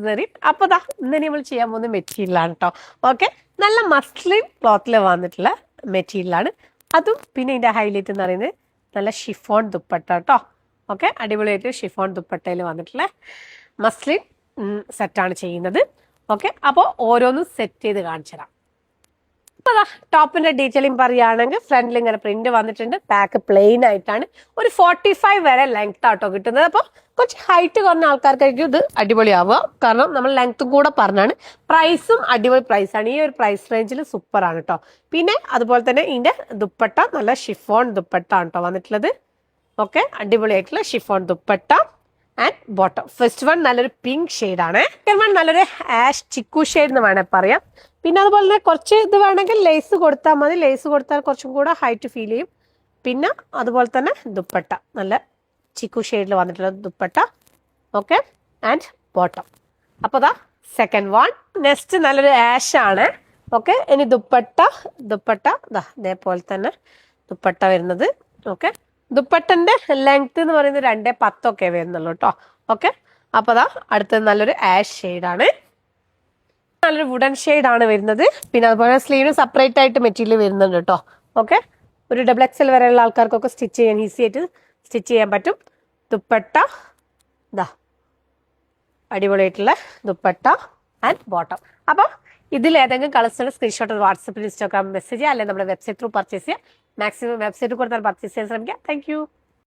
Very. അപ്പൊ ദാ ഇന്ന് നമ്മൾ ചെയ്യാൻ പോകുന്ന മെറ്റീരിയലാണ് കേട്ടോ. ഓക്കെ, നല്ല മസ്ലിൻ ക്ലോത്തിൽ വന്നിട്ടുള്ള മെറ്റീരിയലാണ്. അതും പിന്നെ ഇതിന്റെ ഹൈലൈറ്റ് എന്ന് പറയുന്നത് നല്ല ഷിഫോൺ ദുപ്പട്ട കേട്ടോ. ഓക്കെ, അടിപൊളിയായിട്ട് ഷിഫോൺ ദുപ്പട്ടയിൽ വന്നിട്ടുള്ള മസ്ലിൻ സെറ്റാണ് ചെയ്യുന്നത്. ഓക്കെ, അപ്പോൾ ഓരോന്നും സെറ്റ് ചെയ്ത് കാണിച്ചു തരാം. അപ്പൊ ടോപ്പിന്റെ ഡീറ്റെയിലിംഗ് പറയുകയാണെങ്കിൽ ഫ്രണ്ടിൽ ഇങ്ങനെ പ്രിന്റ് വന്നിട്ടുണ്ട്. ബാക്ക് പ്ലെയിൻ ആയിട്ടാണ്. ഒരു 45 വരെ ലെങ്ത് ആട്ടോ കിട്ടുന്നത്. അപ്പോൾ കുറച്ച് ഹൈറ്റ് കുറഞ്ഞ ആൾക്കാർക്കായിരിക്കും ഇത് അടിപൊളിയാവുക. കാരണം നമ്മൾ ലെങ്ത്തും കൂടെ പറഞ്ഞാണ്. പ്രൈസും അടിപൊളി പ്രൈസാണ്. ഈ ഒരു പ്രൈസ് റേഞ്ചിൽ സൂപ്പർ ആണ് കേട്ടോ. പിന്നെ അതുപോലെ തന്നെ ഇതിന്റെ ദുപ്പട്ട നല്ല ഷിഫോൺ ദുപ്പട്ട ആണ് കേട്ടോ വന്നിട്ടുള്ളത്. ഓക്കെ, അടിപൊളിയായിട്ടുള്ള chiffon dupatta and bottom. First one നല്ലൊരു പിങ്ക് ഷെയ്ഡാണ്. സെക്കൻഡ് വൺ നല്ലൊരു ആഷ് ചിക്കു ഷെയ്ഡ് എന്ന് വേണേൽ പറയാം. പിന്നെ അതുപോലെ തന്നെ കുറച്ച് ഇത് വേണമെങ്കിൽ ലേസ് കൊടുത്താൽ മതി. ലേസ് കൊടുത്താൽ കുറച്ചും കൂടെ ഹൈറ്റ് ഫീൽ ചെയ്യും. പിന്നെ അതുപോലെ തന്നെ ദുപ്പട്ട നല്ല ചിക്കു ഷെയ്ഡിൽ വന്നിട്ടുള്ള ദുപ്പട്ട. Okay, and bottom. അപ്പോൾ ദാ സെക്കൻഡ് വൺ. നെക്സ്റ്റ് നല്ലൊരു ആഷ് ആണ്. ഓക്കെ, ഇനി ദുപ്പട്ട ദാ ഇതേപോലെ തന്നെ ദുപ്പട്ട വരുന്നത്. ഓക്കെ, ദുപ്പട്ടന്റെ ലെങ്ത് എന്ന് പറയുന്നത് 2.10 വരുന്നുള്ളൂ കേട്ടോ. ഓക്കെ, അപ്പോൾ ദാ അടുത്തത് നല്ലൊരു ആഷ് ഷെയ്ഡാണ്. നല്ലൊരു വുഡൻ ഷെയ്ഡാണ് വരുന്നത്. പിന്നെ അതുപോലെ സ്ലീവിന് സെപ്പറേറ്റ് ആയിട്ട് മെറ്റീരിയൽ വരുന്നുണ്ട് കേട്ടോ. ഓക്കെ, ഒരു XXL വരെയുള്ള ആൾക്കാർക്കൊക്കെ സ്റ്റിച്ച് ചെയ്യാൻ ഈസി ആയിട്ട് സ്റ്റിച്ച് ചെയ്യാൻ പറ്റും. ദുപ്പട്ട ദാ അടിപൊളിയായിട്ടുള്ള ദുപ്പട്ട ആൻഡ് ബോട്ടം. അപ്പോൾ ഇതിൽ ഏതെങ്കിലും കളേഴ്സിന്റെ സ്ക്രീൻഷോട്ട് വാട്സപ്പിൽ ഇൻസ്റ്റാഗ്രാം മെസ്സേജ് ചെയ്യുക, അല്ലെങ്കിൽ നമ്മുടെ വെബ്സൈറ്റ് ത്രൂ പർച്ചേസ് ചെയ്യുക. മാക്സിമം വെബ്സൈറ്റ് കൊടുത്താൽ പർച്ചേസ് ചെയ്യാൻ ശ്രമിക്കുക. താങ്ക്